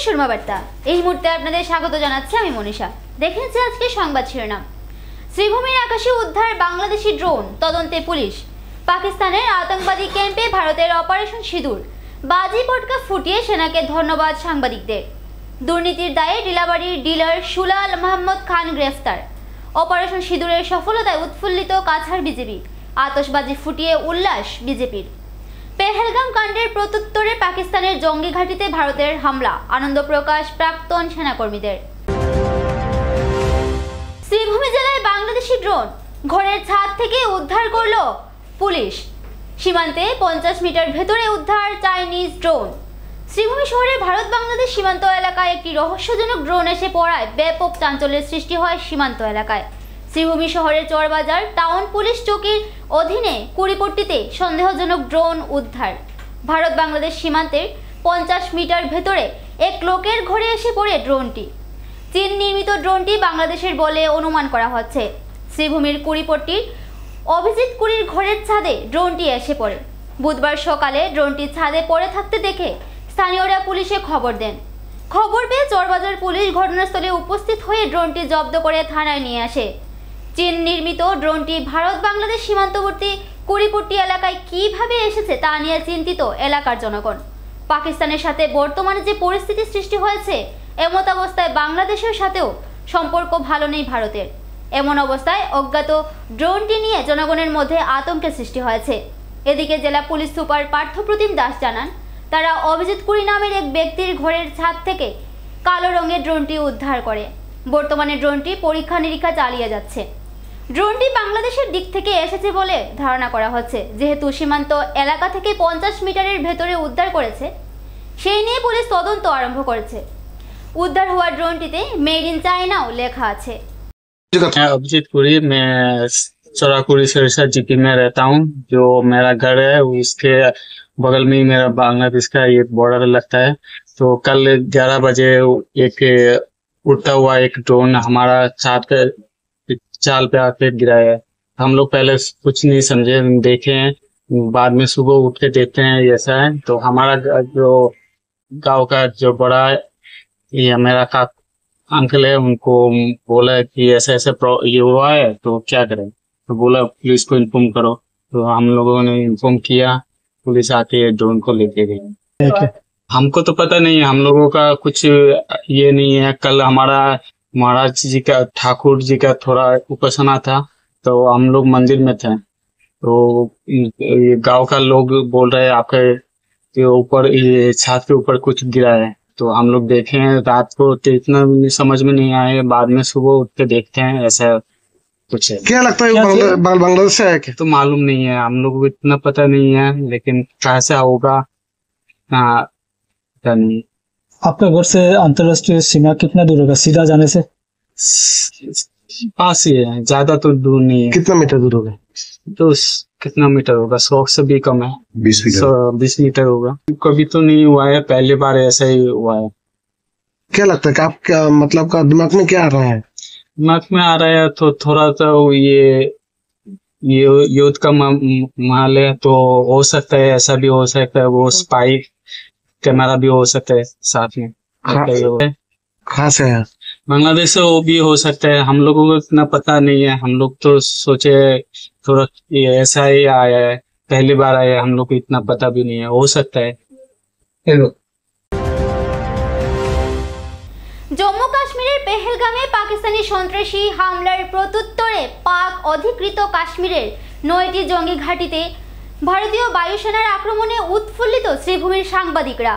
সুরমা বার্তা এই মুহূর্তে আপনাদের স্বাগত জানাচ্ছি আমি মনীষা। দেখেছি আজকে সংবাদ শিরোনাম। শ্রীভূমির আকাশে উদ্ধার বাংলাদেশি ড্রোন, তদন্তে পুলিশ। পাকিস্তানের আতঙ্কবাদী ক্যাম্পে ভারতের অপারেশন সিঁদুর, বাজি পটকা ফুটিয়ে সেনাকে ধন্যবাদ সাংবাদিকদের। দুর্নীতির দায়ে ডিলাবাড়ির ডিলার সুলাল মোহাম্মদ খান গ্রেফতার। অপারেশন সিঁদুরের সফলতায় উৎফুল্লিত কাছাড় বিজেপি, আতশবাজি ফুটিয়ে উল্লাস বিজেপির। পেহেলগাম কাণ্ডের প্রত্যুত্তরে পাকিস্তানের জঙ্গি ঘাঁটিতে ভারতের হামলা, আনন্দ প্রকাশ প্রাক্তন সেনাকর্মীদের। শ্রীভূমি জেলায় বাংলাদেশি ড্রোন ঘরের ছাদ থেকে উদ্ধার করল পুলিশ। সীমান্তে 50 মিটার ভেতরে উদ্ধার চাইনিজ ড্রোন। শ্রীভূমি শহরের ভারত বাংলাদেশ সীমান্ত এলাকায় একটি রহস্যজনক ড্রোন এসে পড়ায় ব্যাপক চাঞ্চল্যের সৃষ্টি হয় সীমান্ত এলাকায়। শ্রীভূমি শহরের চরবাজার টাউন পুলিশ চৌকির অধীনে কুড়িপট্টিতে সন্দেহজনক ড্রোন উদ্ধার। ভারত বাংলাদেশ সীমান্তের 50 মিটার ভেতরে এক লোকের ঘরে এসে পড়ে ড্রোনটি। চীন নির্মিত ড্রোনটি বাংলাদেশের বলে অনুমান করা হচ্ছে। শ্রীভূমির কুড়িপট্টির অভিজিৎ কুড়ির ঘরের ছাদে ড্রোনটি এসে পড়ে। বুধবার সকালে ড্রোনটি ছাদে পড়ে থাকতে দেখে স্থানীয়রা পুলিশে খবর দেন। খবর পেয়ে চরবাজার পুলিশ ঘটনাস্থলে উপস্থিত হয়ে ড্রোনটি জব্দ করে থানায় নিয়ে আসে। চীন নির্মিত ড্রোনটি ভারত বাংলাদেশ সীমান্তবর্তী কুড়িপট্টি এলাকায় কিভাবে এসেছে তা নিয়ে চিন্তিত এলাকার জনগণ। পাকিস্তানের সাথে বর্তমানে যে পরিস্থিতি সৃষ্টি হয়েছে, এমত অবস্থায় বাংলাদেশের সাথেও সম্পর্ক ভালো নেই ভারতের। এমন অবস্থায় অজ্ঞাত ড্রোনটি নিয়ে জনগণের মধ্যে আতঙ্কের সৃষ্টি হয়েছে। এদিকে জেলা পুলিশ সুপার পার্থপ্রতিম দাস জানান, তারা অভিজিৎ কুড়ি নামের এক ব্যক্তির ঘরের ছাদ থেকে কালো রঙের ড্রোনটি উদ্ধার করে। বর্তমানে ড্রোনটি পরীক্ষা নিরীক্ষা চালিয়ে যাচ্ছে। ড্রোনটি বাংলাদেশের দিক থেকে এসেছে বলে ধারণা করা হচ্ছে। যেহেতু সীমান্ত এলাকা থেকে 50 মিটারের ভেতরে উদ্ধার করেছে, সেই নিয়ে পুলিশ তদন্ত আরম্ভ করেছে। উদ্ধার হওয়া ড্রোনটিতে মেড इन চায়নাও লেখা আছে। अभिजीत पुरी, मैं चौराकुड़ी सिरसा जीपी में रहता हूँ। जो मेरा घर है उसके बगल में ही मेरा बांग्लादेश का ये बॉर्डर लगता है। तो कल 11 बजे एक उड़ता हुआ एक ड्रोन हमारा छत पे चाल पे आके गिरा है। हम लोग पहले कुछ नहीं समझे, देखे हैं, बाद में सुबह उठ के देखते हैं ऐसा है। तो हमारा जो गांव का जो बड़ा ये मेरा का अंकल है, उनको बोला कि ऐसा ऐसा ये हुआ है तो क्या करें। तो बोला पुलिस को इन्फॉर्म करो। तो हम लोगों ने इन्फॉर्म किया, पुलिस आके ड्रोन को लेके गई। हमको तो पता नहीं है, हम लोगों का कुछ ये नहीं है। कल हमारा महाराज जी का, ठाकुर जी का थोड़ा उपासना था, तो हम लोग मंदिर में थे। तो ये गांव का लोग बोल रहे हैं आपके ऊपर, ये छत के ऊपर कुछ गिरा है। तो हम लोग देखे हैं रात को, तो इतना समझ में नहीं आया। बाद में सुबह उठ के देखते हैं ऐसा कुछ है। क्या लगता है बांग्लादेश से है क्या? तो मालूम नहीं है, हम लोग को इतना पता नहीं है, लेकिन कैसा होगा पता नहीं। आपका घर से अंतरराष्ट्रीय सीमा कितना दूर होगा सीधा जाने से? पास ही है, ज्यादा तो दूर नहीं है। कितना मीटर दूर होगा? तो कितना मीटर होगा? 100 से भी कम है। 20 मीटर होगा। कभी तो नहीं हुआ है, पहली बार ऐसा ही हुआ है। क्या लगता है कि आप क्या मतलब का दिमाग में क्या आ रहा है? दिमाग में आ रहा है तो थोड़ा सा ये युद्ध का माहौल है, तो हो सकता है ऐसा भी हो सकता है। वो स्पाई कैमरा भी हो सकता है साथ में। खास है बांग्लादेश से वो भी हो सकता है, हम लोगों को इतना पता नहीं है। हम लोग तो सोचे थोड़ा ये ऐसा ही आया है, पहली बार आया है, हम लोग को इतना पता भी नहीं है, हो सकता है। জম্মু কাশ্মীরের পেহেলগামে পাকিস্তানি সন্ত্রাসী হামলার প্রত্যুত্তরে পাক অধিকৃত কাশ্মীরের 9টি জঙ্গি ঘাঁটিতে ভারতীয় বায়ুসেনার আক্রমণে উৎফুল্লিত শ্রীভূমির সাংবাদিকরা।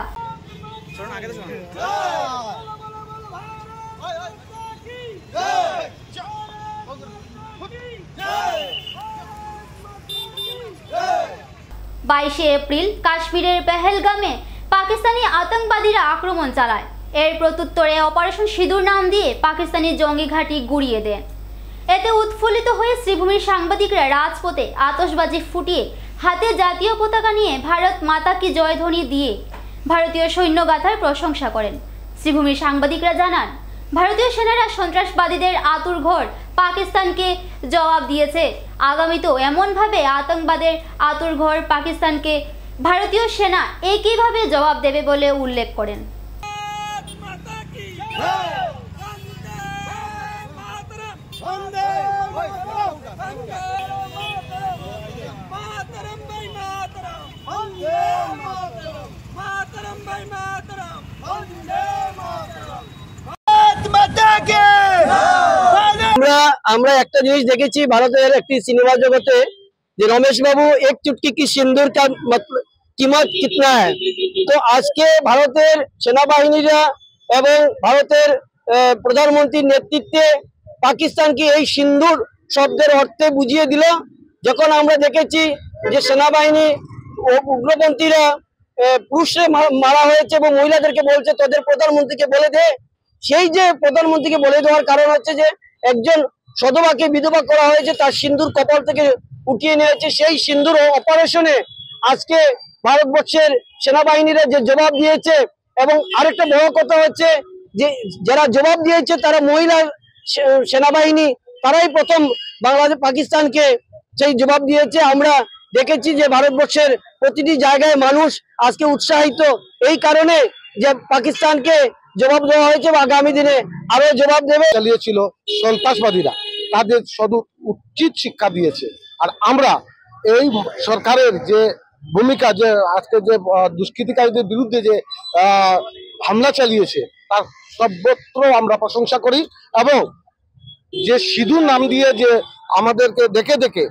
বাইশে এপ্রিল কাশ্মীরের পেহেলগামে পাকিস্তানি আতঙ্কবাদীরা আক্রমণ চালায়। এর প্রত্যুত্তরে অপারেশন সিঁদুর নাম দিয়ে পাকিস্তানি জঙ্গি ঘাঁটি গুড়িয়ে দেন। এতে উৎফুল্লিত হয়ে শ্রীভূমির সাংবাদিকরা রাজপথে আতশবাজি ফুটিয়ে হাতে জাতীয় পতাকা নিয়ে ভারত মাতা কি জয়ধ্বনি দিয়ে ভারতীয় সৈন্যগাথার প্রশংসা করেন। শ্রীভূমির সাংবাদিকরা জানান, ভারতীয় সেনারা সন্ত্রাসবাদীদের আতুরঘর পাকিস্তানকে জবাব দিয়েছে। আগামীতেও এমনভাবে আতঙ্কবাদের আতুরঘর পাকিস্তানকে ভারতীয় সেনা একইভাবে জবাব দেবে বলে উল্লেখ করেন। আমরা একটা জিনিস দেখেছি ভারতের একটি সিনেমা জগতে যে রমেশ বাবু এক চুটকি কি সিন্দুর কা कीमत कितना है। तो আজকে ভারতের সেনাবাহিনীরা এবং ভারতের প্রধানমন্ত্রীর নেতৃত্বে পাকিস্তানকে এই সিন্দুর শব্দের অর্থে বুঝিয়ে দিল। যখন আমরা দেখেছি যে সেনাবাহিনী ও উগ্রপন্থীরা পুরুষে মারা হয়েছে এবং মহিলাদেরকে বলছে তোদের প্রধানমন্ত্রীকে বলে দে, সেই যে প্রধানমন্ত্রীকে বলে দেওয়ার কারণ হচ্ছে যে একজন সধবাকে বিধবা করা হয়েছে, তার সিন্দুর কপাল থেকে উঠিয়ে নিয়েছে। সেই সিন্দুর অপারেশনে আজকে ভারতবর্ষের সেনাবাহিনীরা যে জবাব দিয়েছে, এবং আরেকটা বড় কথা হচ্ছে যে যারা জবাব দিয়েছে তারা মহিলা সেনাবাহিনী, তারাই প্রথম বাংলাদেশ পাকিস্তানকে সেই জবাব দিয়েছে। আমরা দেখেছি যে ভারতবর্ষের প্রতিটি জায়গায় মানুষ আজকে উৎসাহিত এই কারণে যে পাকিস্তানকে জবাব দেওয়া হয়েছে বা আগামী দিনে আরো জবাব দেবে। চালিয়েছিল সন্ত্রাসবাদীরা, তাদের উচিত শিক্ষা দিয়েছে। আর আমরা এই সরকারের যে ভূমিকা, যে আজকে যে দুষ্কৃতিকারীদের বিরুদ্ধে যে হামলা চালিয়েছে তার সর্বত্র আমরা প্রশংসা করি। এবং যে সিধু নাম দিয়ে যে আমাদেরকে দেখে দেখে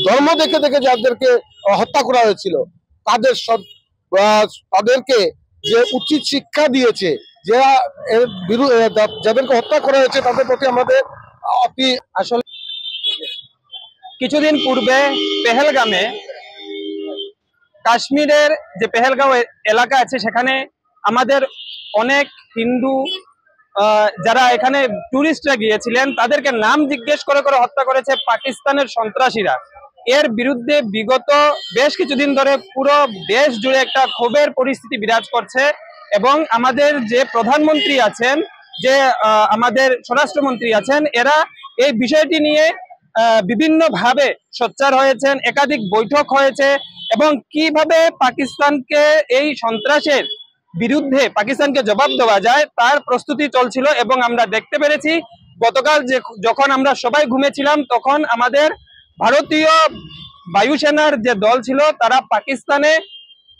ধর্ম দেখে দেখে যাদেরকে হত্যা করা হয়েছিল তাদেরকে যে উচিত শিক্ষা দিয়েছে, যাদেরকে হত্যা করা হয়েছে তাদের প্রতি আমাদের আসলে কিছুদিন পূর্বে পেহেলগামে, কাশ্মীরের যে পেহেলগাঁও এলাকা আছে সেখানে আমাদের অনেক হিন্দু যারা এখানে টুরিস্টরা গিয়েছিলেন তাদেরকে নাম জিজ্ঞেস করে করে হত্যা করেছে পাকিস্তানের সন্ত্রাসীরা। এর বিরুদ্ধে বিগত বেশ কিছুদিন ধরে পুরো দেশ জুড়ে একটা ক্ষোভের পরিস্থিতি বিরাজ করছে। এবং আমাদের যে প্রধানমন্ত্রী আছেন, যে আমাদের স্বরাষ্ট্রমন্ত্রী আছেন, এরা এই বিষয়টি নিয়ে বিভিন্নভাবে সোচ্চার হয়েছেন, একাধিক বৈঠক হয়েছে এবং কিভাবে পাকিস্তানকে এই সন্ত্রাসের বিরুদ্ধে পাকিস্তানকে জবাব দেওয়া যায় তার প্রস্তুতি চলছিল। এবং আমরা দেখতে পেরেছি গতকাল যখন আমরা সবাই ঘুমেছিলাম তখন আমাদের ভারতীয় বায়ুসেনার যে দল ছিল তারা পাকিস্তানে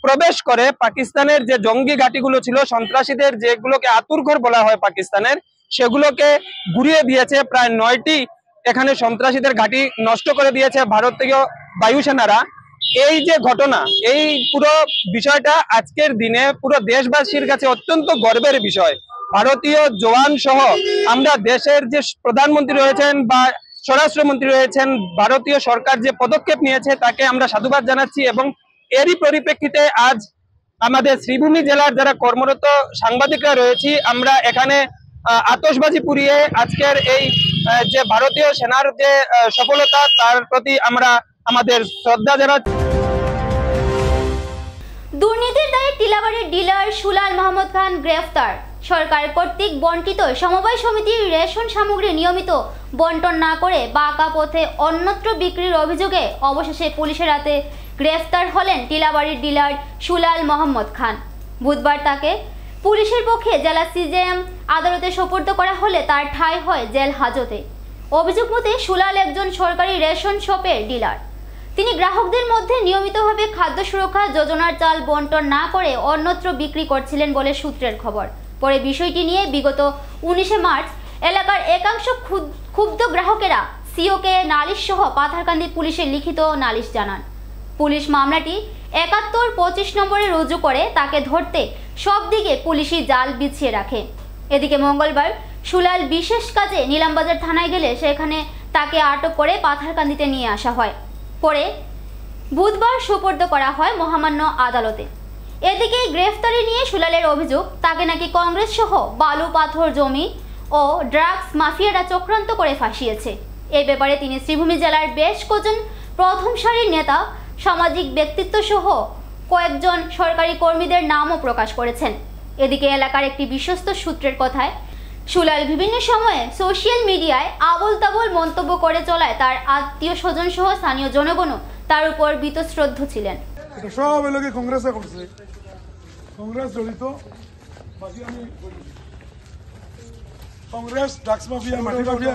প্রবেশ করে পাকিস্তানের যে জঙ্গি ঘাঁটিগুলো ছিল, সন্ত্রাসীদের যেগুলোকে আতুরঘর বলা হয় পাকিস্তানের, সেগুলোকে গুড়িয়ে দিয়েছে। প্রায় 9টি এখানে সন্ত্রাসীদের ঘাঁটি নষ্ট করে দিয়েছে ভারতীয় বায়ুসেনারা। এই যে ঘটনা, এই পুরো বিষয়টা আজকের দিনে পুরো দেশবাসীর কাছে অত্যন্ত গর্বের বিষয়। ভারতীয় জওয়ান সহ আমরা দেশের যে প্রধানমন্ত্রী রয়েছেন বা স্বরাষ্ট্রমন্ত্রী রয়েছেন, ভারতীয় সরকার যে পদক্ষেপ নিয়েছে তাকে আমরা সাধুবাদ জানাচ্ছি। এবং এরই পরিপ্রেক্ষিতে আজ আমাদের শ্রীভূমি জেলার যারা কর্মরত সাংবাদিকরা রয়েছি, আমরা এখানে আতশবাজি পুড়িয়ে আজকের এই যে ভারতীয় সেনার যে সফলতা তার প্রতি আমরা আমাদের শ্রদ্ধা জানাচ্ছি। দুর্নীতির দায়ে টিলাবাড়ির ডিলার সুলাল মাহমুদ খান গ্রেফতার। সরকার কর্তৃক বন্টিত সমবায় সমিতির রেশন সামগ্রী নিয়মিত বন্টন না করে বাঁকা পথে অন্যত্র বিক্রির অভিযোগে অবশেষে পুলিশের হাতে গ্রেফতার হলেন টিলাবাড়ির ডিলার সুলাল মাহমুদ খান। বুধবার তাকে পুলিশের পক্ষে জেলা সিজেএম আদালতে সোপর্দ করা হলে তার ঠাঁই হয় জেল হাজতে। অভিযোগ মতে সুলাল একজন সরকারি রেশন শপের ডিলার। তিনি গ্রাহকদের মধ্যে নিয়মিতভাবে খাদ্য সুরক্ষা যোজনার চাল বন্টন না করে অন্যত্র বিক্রি করছিলেন বলে সূত্রের খবর। পরে বিষয়টি নিয়ে বিগত 19 মার্চ এলাকার একাংশ ক্ষুব্ধ গ্রাহকেরা সিওকে নালিশ সহ পাথারকান্দি পুলিশে লিখিত নালিশ জানান। পুলিশ মামলাটি 71-25 নম্বরে রুজু করে তাকে ধরতে সব দিকে পুলিশি জাল বিছিয়ে রাখে। এদিকে মঙ্গলবার সুলাল বিশেষ কাজে নিলামবাজার থানায় গেলে সেখানে তাকে আটক করে পাথারকান্দিতে নিয়ে আসা হয়। পরে বুধবার সোপর্দ করা হয় মহামান্য আদালতে। এদিকে গ্রেফতারি নিয়ে সুলালের অভিযোগ, তাকে নাকি কংগ্রেস সহ বালু পাথর জমি ও ড্রাগস মাফিয়ারা চক্রান্ত করে ফাঁসিয়েছে। এই ব্যাপারে তিনি শ্রীভূমি জেলার বেশ কজন প্রথম সারির নেতা, সামাজিক ব্যক্তিত্ব সহ কয়েকজন সরকারি কর্মীদের নামও প্রকাশ করেছেন। এদিকে এলাকার একটি বিশ্বস্ত সূত্রের কথায় সুলাল বিভিন্ন সময়ে সোশ্যাল মিডিয়ায় আবোল তাবোল মন্তব্য করে চলায় তার আত্মীয় স্বজন সহ স্থানীয় জনগণও তার উপর বীতশ্রদ্ধ ছিলেন। সব এলাকায় কংগ্রেসে করছে, কংগ্রেস জড়িত, বাকি আমি কংগ্রেস ড্রাগস মাফিয়া মাটি মাফিয়া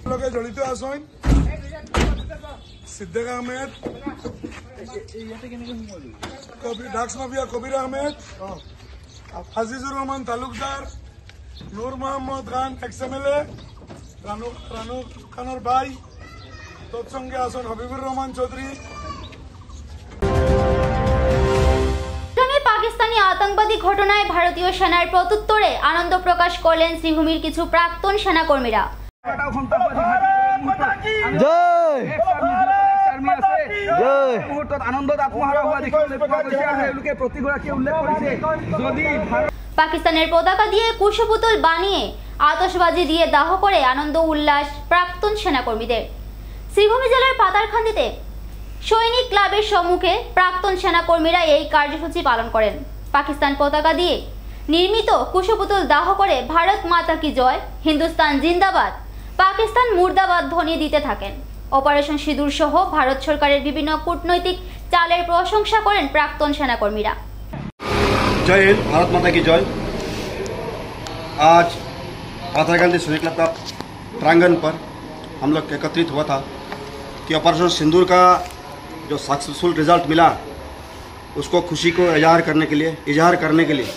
এলাকায় জড়িত আসেন। সিদ্দিক আহমেদ, ড্রাগস মাফিয়া কবির আহমেদ, আজিজুর রহমান তালুকদার, নূর মোহাম্মদ খান এক্স MLA, রানু খানের ভাই, তৎসঙ্গে আছেন হাবিবুর রহমান চৌধুরী। পাকিস্তানি আতঙ্কবাদী ঘটনায় ভারতীয় সেনার প্রত্যুত্তরে আনন্দ প্রকাশ করলেন শ্রীভূমির কিছু প্রাক্তন সেনাকর্মীরা। পাকিস্তানের পতাকা দিয়ে কুশপুতুল বানিয়ে আতশবাজি দিয়ে দাহ করে আনন্দ উল্লাস প্রাক্তন সেনাকর্মীদের। শ্রীভূমি জেলার পাতারখান্দিতে সৈনিক ক্লাবের সম্মুখে প্রাক্তন সেনাকর্মীরা এই কার্যসূচি পালন করেন। পাকিস্তান পতাকা দিয়ে নির্মিত কুশপুতুল দাহ করে ভারত মাতা কি জয়, হিন্দুস্তান জিন্দাবাদ, পাকিস্তান মুর্দাবাদ ধ্বনি দিতে থাকেন। অপারেশন সিঁদুর সহ ভারত সরকারের বিভিন্ন কূটনৈতিক চালের প্রশংসা করেন প্রাক্তন সেনাকর্মীরা। जय हिंद, भारत माता की जय। आज पाथरकांदी सैनिक क्लब का प्रांगण पर हम लोग एकत्रित हुआ था कि ऑपरेशन सिंदूर का जो सक्सेसफुल रिजल्ट मिला उसको खुशी को इजहार करने के लिए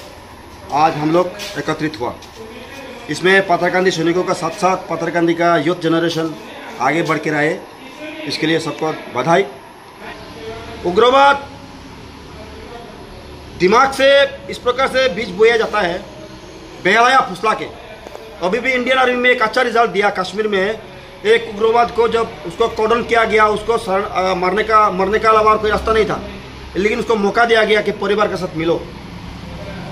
आज हम लोग एकत्रित हुआ। इसमें पाथरकांदी सैनिकों का साथ साथ पाथरकांदी का यूथ जनरेशन आगे बढ़ के रहे, इसके लिए सबको बधाई। उग्रवाद दिमाग से इस प्रकार से बीज बोया जाता है बेहया फुसला के। अभी भी इंडियन आर्मी में एक अच्छा रिजल्ट दिया। कश्मीर में एक उग्रवाद को जब उसको कॉर्डन किया गया, उसको मरने का अलावा कोई रास्ता नहीं था, लेकिन उसको मौका दिया गया कि परिवार के साथ मिलो।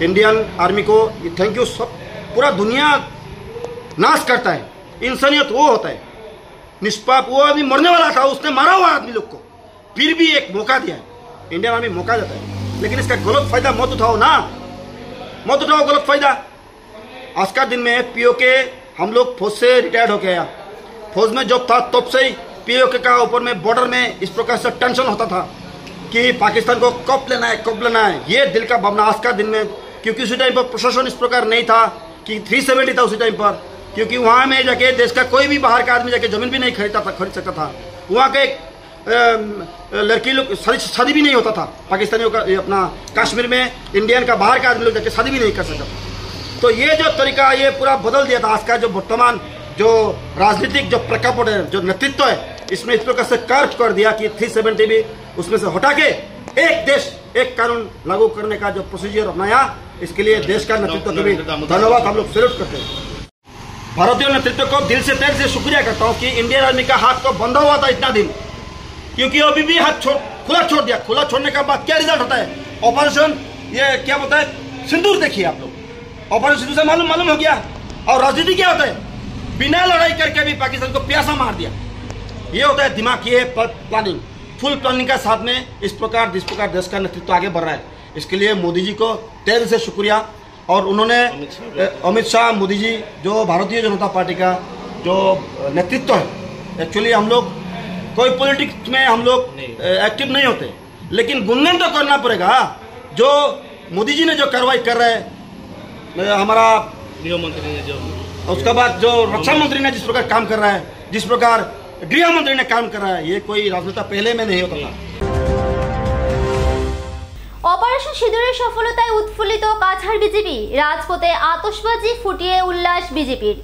इंडियन आर्मी को थैंक यू। सब पूरा दुनिया नाश करता है, इंसानियत वो होता है निष्पाप। वो आदमी मरने वाला था, उसने मारा हुआ आदमी लोग को, फिर भी एक मौका दिया है। इंडियन आर्मी मौका देता है, लेकिन इसका गलत फायदा मत उठाओ ना, मत उठाओ गलत फायदा। आज का दिन में पीओके हम लोग फौज से रिटायर्ड होके आया। फौज में जब था तब से ही पीओके का ऊपर में बॉर्डर में इस प्रकार से टेंशन होता था कि पाकिस्तान को कब लेना है, ये दिल का भावना। आज का दिन में क्योंकि उसी टाइम पर प्रशासन इस प्रकार नहीं था कि 370 था उसी टाइम पर, क्योंकि वहाँ में जाके देश का कोई भी बाहर का आदमी जाके जमीन भी नहीं खरीद सकता था। वहाँ का एक लड़की लोग शादी भी नहीं होता था पाकिस्तानियों का, अपना कश्मीर में इंडियन का बाहर का आदमी लोग जाके शादी भी नहीं कर सकता। तो ये जो तरीका ये पूरा बदल दिया था। आज का जो वर्तमान जो राजनीतिक जो प्रेक्षापट है, जो नेतृत्व है, इसमें इस प्रकार से कर्ज कर दिया कि 370 भी उसमें से हटा के एक देश एक कानून लागू करने का जो प्रोसीजर अपनाया, इसके लिए देश का नेतृत्व को भी धन्यवाद हम लोग सैल्यूट करते हैं। भारतीय नेतृत्व को दिल से तहे से शुक्रिया करता हूँ कि इंडियन आर्मी का हाथ तो बंधा हुआ था इतना दिन, क्योंकि अभी भी हाथ खुला छोड़ दिया। खुला छोड़ने के बाद क्या रिजल्ट होता है? ऑपरेशन ये क्या होता है? सिंदूर देखिए आप लोग, ऑपरेशन सिंदूर से मालूम हो गया। और राजनीति क्या होता है? बिना लड़ाई करके भी पाकिस्तान को प्यासा मार दिया। ये होता है दिमाग, ये प्लानिंग, फुल प्लानिंग का साथ में जिस प्रकार देश का नेतृत्व आगे बढ़ रहा है, इसके लिए मोदी जी को तहे से शुक्रिया। और उन्होंने अमित शाह मोदी जी जो भारतीय जनता पार्टी का जो नेतृत्व है, एक्चुअली हम लोग कोई पॉलिटिक्स में हम लोग एक्टिव नहीं होते, लेकिन गुणगान तो करना पड़ेगा। जो मोदी जी ने जो कार्रवाई कर रहे हैं, हमारा गृह मंत्री ने जो, उसके बाद जो रक्षा मंत्री ने जिस प्रकार काम कर रहा है, जिस प्रकार गृह मंत्री ने काम कर रहा है, ये कोई राजनेता पहले में नहीं होता था। অপারেশন সিঁদুরের সফলতায় উৎফুল্লিত কাছাড় বিজেপি। রাজপথে আতশবাজি ফুটিয়ে উল্লাস বিজেপির।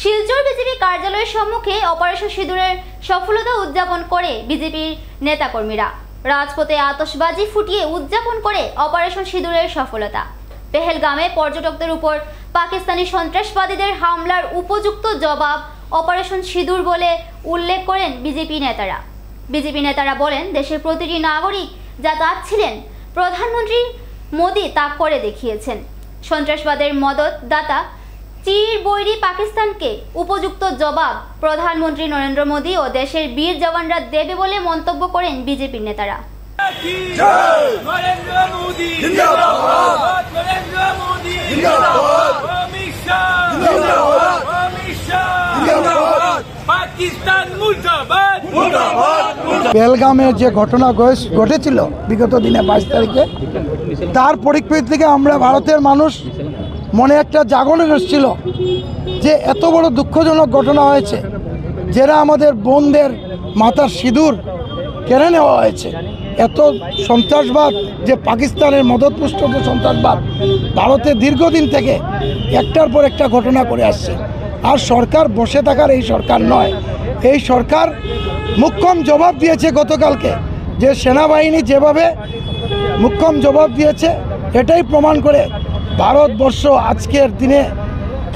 শিলচর বিজেপি কার্যালয়ের সম্মুখে অপারেশন সিঁদুরের সফলতা উদযাপন করে বিজেপির নেতাকর্মীরা। রাজপথে আতশবাজি ফুটিয়ে উদযাপন করে অপারেশন সিঁদুরের সফলতা। পেহেলগামে পর্যটকদের উপর পাকিস্তানি সন্ত্রাসবাদীদের হামলার উপযুক্ত জবাব অপারেশন সিঁদুর বলে উল্লেখ করেন বিজেপি নেতারা বলেন, দেশের প্রতিটি নাগরিক যা চাচ্ছিলেন প্রধানমন্ত্রী মোদি তা করে দেখিয়েছেন। সন্ত্রাসবাদের মদত দাতা চির বৈরী পাকিস্তানকে উপযুক্ত জবাব প্রধানমন্ত্রী নরেন্দ্র মোদি ও দেশের বীর জওয়ানরা দেবে বলে মন্তব্য করেন বিজেপির নেতারা। পেহেলগামে যে ঘটনা ঘটেছিল বিগত দিনে 22 তারিখে, তার পরিপ্রেক্ষিতে থেকে আমরা ভারতের মানুষ মনে একটা জাগরণ এসেছিল যে এত বড় দুঃখজনক ঘটনা হয়েছে, যারা আমাদের বোনদের মাথার সিঁদুর কেড়ে নেওয়া হয়েছে। এত সন্ত্রাসবাদ যে পাকিস্তানের মদতপুষ্ট যে সন্ত্রাসবাদ ভারতে দীর্ঘদিন থেকে একটার পর একটা ঘটনা করে আসছে। আর সরকার বসে থাকার এই সরকার নয়, এই সরকার মুখ্যম জবাব দিয়েছে গতকালকে, যে সেনাবাহিনী যেভাবে মুখ্যম জবাব দিয়েছে এটাই প্রমাণ করে ভারতবর্ষ আজকের দিনে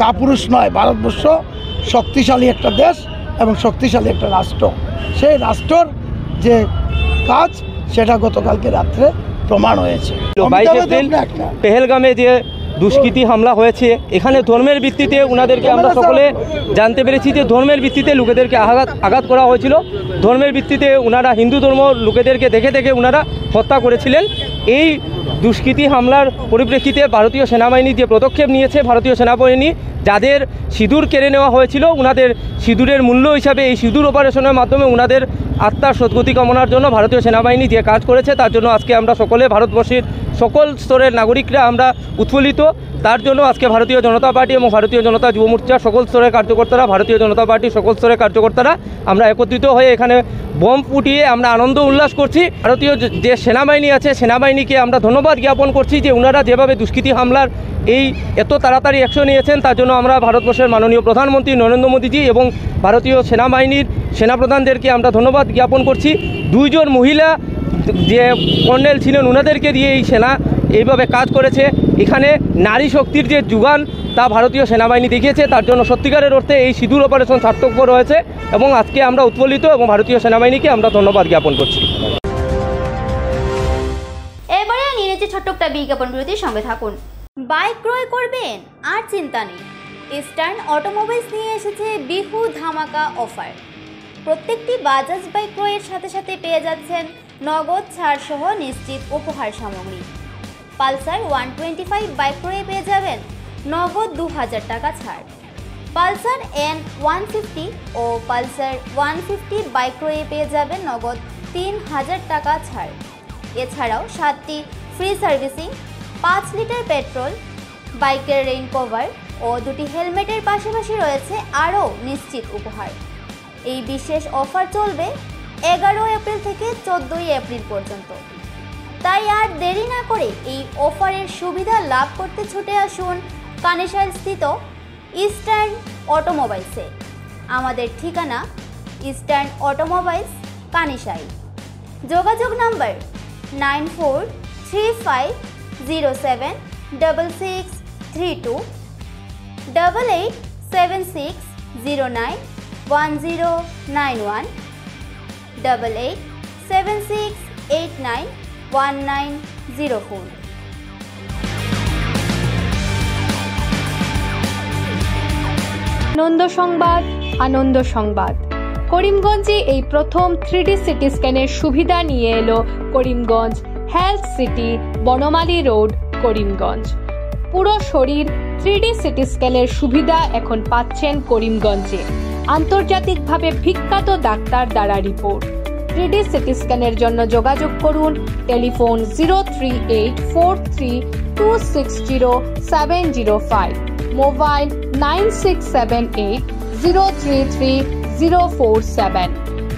কাপুরুষ নয়, ভারতবর্ষ শক্তিশালী একটা দেশ এবং শক্তিশালী একটা রাষ্ট্র। সেই রাষ্ট্রর যে কাজ সেটা গতকালকে রাত্রে প্রমাণ হয়েছে। 22 এপ্রিল পেহেলগামে যে দুষ্কৃতী হামলা হয়েছে, এখানে ধর্মের ভিত্তিতে ওনাদেরকে আমরা সকলে জানতে পেরেছি যে ধর্মের ভিত্তিতে লোকেদেরকে আঘাত করা হয়েছিল। ধর্মের ভিত্তিতে ওনারা হিন্দু ধর্ম লোকেদেরকে দেখে দেখে ওনারা হত্যা করেছিলেন। এই দুষ্কৃতী হামলার পরিপ্রেক্ষিতে ভারতীয় সেনাবাহিনী যে পদক্ষেপ নিয়েছে, ভারতীয় সেনাবাহিনী যাদের সিঁদুর কেড়ে নেওয়া হয়েছিল ওনাদের সিঁদুরের মূল্য হিসাবে এই সিঁদুর অপারেশনের মাধ্যমে ওনাদের আত্মার সদ্গতি কামনার জন্য ভারতীয় সেনাবাহিনী যে কাজ করেছে তার জন্য আজকে আমরা সকলে ভারতবর্ষের সকল স্তরের নাগরিকরা আমরা উৎফুল্লিত। তার জন্য আজকে ভারতীয় জনতা পার্টি এবং ভারতীয় জনতা যুব মোর্চার সকল স্তরের কার্যকর্তারা, ভারতীয় জনতা পার্টির সকল স্তরের কার্যকর্তারা আমরা একত্রিত হয়ে এখানে বোম ফুটিয়ে আমরা আনন্দ উল্লাস করছি। ভারতীয় যে সেনাবাহিনী আছে সেনাবাহিনীকে আমরা ধন্যবাদ জ্ঞাপন করছি যে ওনারা যেভাবে দুষ্কৃতী হামলার এই এত তাড়াতাড়ি অ্যাকশন নিয়েছেন তার জন্য আমরা ভারতবর্ষের মাননীয় প্রধানমন্ত্রী নরেন্দ্র মোদীজি এবং ভারতীয় সেনাবাহিনীর সেনাপ্রধানদেরকে আমরা ধন্যবাদ জ্ঞাপন করছি। 2 জন মহিলা যে কর্নেল ছিলেন ওনাদেরকে দিয়ে এই সেনা এইভাবে কাজ করেছে। এখানে নারী শক্তির যে যোগান তা ভারতীয় সেনাবাহিনী দেখিয়েছে, তার জন্য সত্যিকারের অর্থে এই সিঁদুর অপারেশন সার্থকপর হয়েছে এবং আজকে আমরা উৎফুল্লিত এবং ভারতীয় সেনাবাহিনীকে আমরা ধন্যবাদ জ্ঞাপন করছি। এবারে নিয়ে নিচ্ছে ছোট্ট একটা বিজ্ঞাপন বিরতির সঙ্গে থাকুন। বাইক ক্রয় করবেন আর চিন্তা নেই, ইস্টার্ন অটোমোবাইলস নিয়ে এসেছে বিহু ধামাকা অফার। প্রত্যেকটি বাজাজ বাইক ক্রয়ের সাথে সাথে পেয়ে যাচ্ছেন নগদ ছাড় সহ নিশ্চিত উপহার সামগ্রী। পালসার 125 বাইক ক্রয়ে পেয়ে যাবেন নগদ 2000 টাকা ছাড়। পালসার N150 ও পালসার 150 বাইক ক্রয়ে পেয়ে যাবেন নগদ 3000 টাকা ছাড়। এছাড়াও 7টি ফ্রি সার্ভিসিং, 5 লিটার পেট্রোল, বাইকের রেইন কভার ও 2টি হেলমেটের পাশাপাশি রয়েছে আরও নিশ্চিত উপহার। এই বিশেষ অফার চলবে 11 এপ্রিল থেকে 14 এপ্রিল পর্যন্ত। তাই আর দেরি না করে এই অফারের সুবিধা লাভ করতে ছুটে আসুন কানেশাইল স্থিত ইস্টার্ন অটোমোবাইলসে। আমাদের ঠিকানা ইস্টার্ন অটোমোবাইলস, কানেশাইল। যোগাযোগ নম্বর 9435076632, 8876091091, 8876891904। আনন্দ সংবাদ, আনন্দ সংবাদ। করিমগঞ্জে এই প্রথম 3D সিটি স্ক্যানের সুবিধা নিয়ে এলো Karimganj health city, Banamali road, Karimganj. পুরো শরীর 3D সিটি স্ক্যানের সুবিধা এখন পাচ্ছেন করিমগঞ্জে। আন্তর্জাতিকভাবে বিখ্যাত ডাক্তার দ্বারা রিপোর্ট। 3D সিটি স্ক্যানের জন্য যোগাযোগ করুন telephone 03843260705, mobile 9678033047।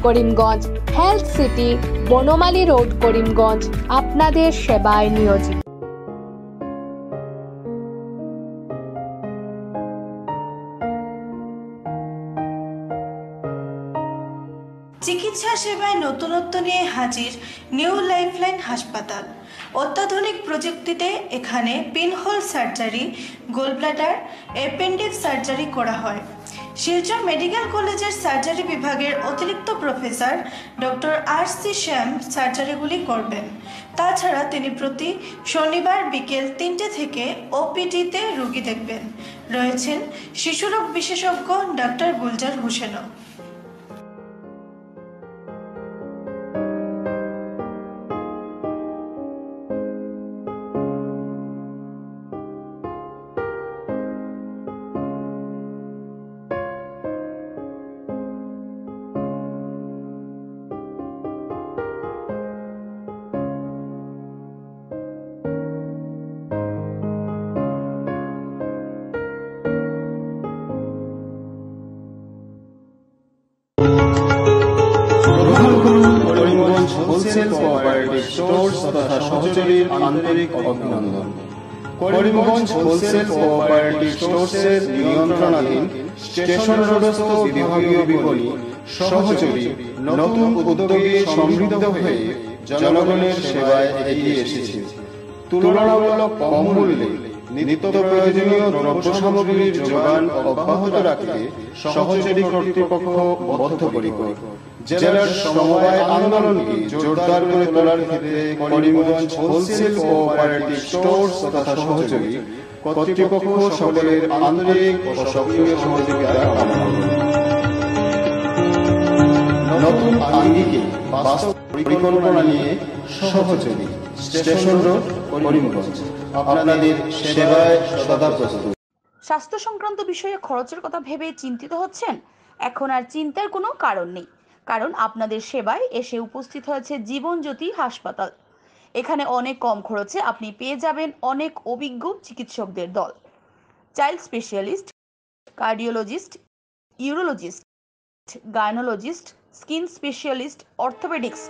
Karimganj health city, Banamali road, Karimganj আপনাদের সেবায় নিয়োজিত। চিকিৎসা সেবায় নতুনত্ব নিয়ে হাজির নিউ লাইফলাইন হাসপাতাল। অত্যাধুনিক প্রযুক্তিতে এখানে pinhole surgery, gallbladder, appendix surgery করা হয়। শিলচর মেডিকেল কলেজের সার্জারি বিভাগের অতিরিক্ত প্রফেসর ডক্টর RC শ্যাম সার্জারিগুলি করবেন। তাছাড়া তিনি প্রতি শনিবার বিকেল 3টে থেকে OPD-তে রোগী দেখবেন। রয়েছেন শিশুরোগ বিশেষজ্ঞ ডক্টর গুলজার হোসেনও। হোলসেল কোঅপারেটিভ স্টোর্স তথা সহযোগীর আন্তরিক অভিনন্দন। করিমগঞ্জ হোলসেল কোঅপারেটিভ স্টোর্সের নিয়ন্ত্রণাধীন স্টেশন রোডস্থ বিভাগীয় বিপণী সহযোগী নতুন উদ্যোগে সমৃদ্ধ হয়ে জনগণের সেবায় এগিয়ে এসেছে। তুলনামূলক কম মূল্যে নিত্য প্রয়োজনীয় দ্রব্য সামগ্রীর যোগান অব্যাহত রাখতে সহযোগী কর্তৃপক্ষ বদ্ধপরিকর। জেলার সমবায় আন্দোলনকে জোরদার করে তোলার ক্ষেত্রে করিমগঞ্জ হোলসেল কোঅপারেটিভ স্টোর্স তথা সহযোগী কর্তৃপক্ষ সকলের আন্তরিক ও সক্রিয় সহযোগিতা কামনা করে। নতুন আঙ্গিকে বাস্তব পরিকল্পনা নিয়ে সহযোগী স্টেশন রোড করিমগঞ্জ আপনাদের সেবায় সদা প্রস্তুত। স্বাস্থ্য সংক্রান্ত বিষয়ে খরচের কথা ভেবে চিন্তিত হচ্ছেন? এখন আর চিন্তার কোনো কারণ নেই, কারণ আপনাদের সেবায় এসে উপস্থিত হয়েছে জীবনজ্যোতি হাসপাতাল। এখানে অনেক কম খরচে আপনি পেয়ে যাবেন অনেক অভিজ্ঞ চিকিৎসকদের দল। Child specialist, cardiologist, urologist, gynaecologist, skin specialist, orthopaedics,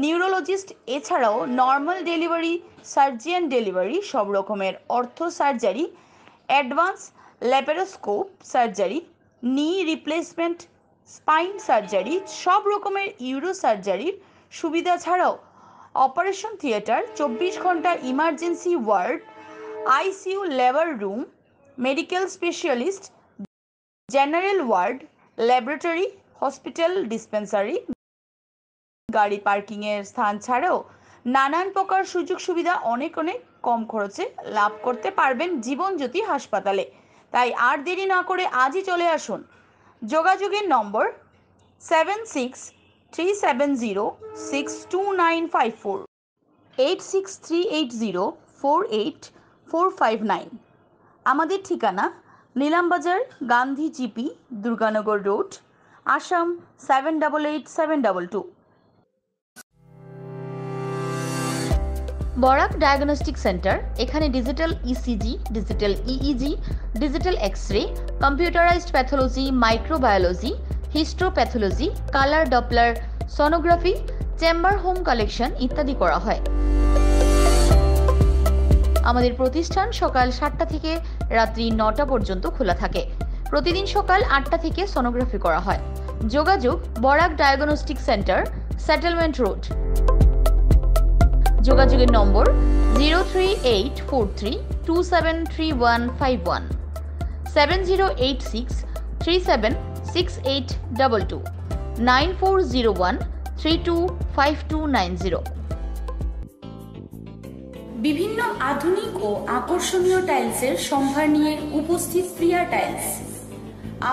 neurologist, এছাড়াও নর্মাল ডেলিভারি, সার্জিয়ান ডেলিভারি, সব রকমের ortho surgery, advance laparoscope surgery, knee replacement, spine surgery, সব রকমের ইউরো সার্জারির সুবিধা ছাড়াও অপারেশন থিয়েটার, 24 ঘন্টা emergency ward, ICU labour room, medical specialist, general ward, laboratory, hospital dispensary, গাড়ি পার্কিংয়ের স্থান ছাড়াও নানান প্রকার সুযোগ সুবিধা অনেক কম খরচে লাভ করতে পারবেন জীবনজ্যোতি হাসপাতালে। তাই আর দেরি না করে আজই চলে আসুন। যোগাযোগের নম্বর 7637062954, 8638048459। আমাদের ঠিকানা Nilambazar, Gandhi GP, Durganagar road, Assam 788722। Barak diagnostic centre. এখানে digital ECG, digital EEG, digital X-ray, computerised pathology, microbiology, histopathology, colour doppler sonography, chamber home collection ইত্যাদি করা হয়। আমাদের প্রতিষ্ঠান সকাল 7টা থেকে রাত্রি 9টা পর্যন্ত খোলা থাকে। প্রতিদিন সকাল 8টা থেকে সোনোগ্রাফি করা হয়। যোগাযোগ Barak diagnostic centre, settlement road. যোগাযোগের নম্বর 03843273151, 7086376822, 9401325290। বিভিন্ন আধুনিক ও আকর্ষণীয় টাইলসের সম্ভার নিয়ে উপস্থিত প্রিয়া টাইলস।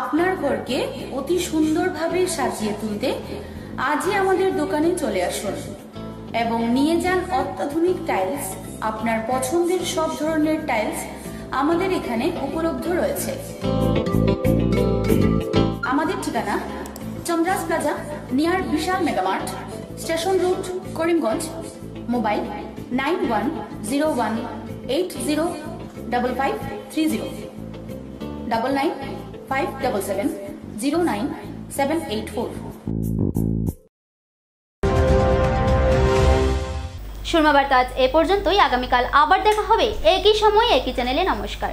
আপনার ঘরকে অতি সুন্দরভাবে সাজিয়ে তুলতে আজই আমাদের দোকানে চলে আসুন এবং নিয়ে যান অত্যাধুনিক টাইলস। আপনার পছন্দের সব ধরনের টাইলস আমাদের এখানে উপলব্ধ রয়েছে। আমাদের ঠিকানা Chandra's plaza, near Vishal Mega Mart, station road, Karimganj. Mobile 9101805530, 9957709784। Surma Barta আজ এ পর্যন্তই। আগামীকাল আবার দেখা হবে একই সময় একই চ্যানেলে। নমস্কার।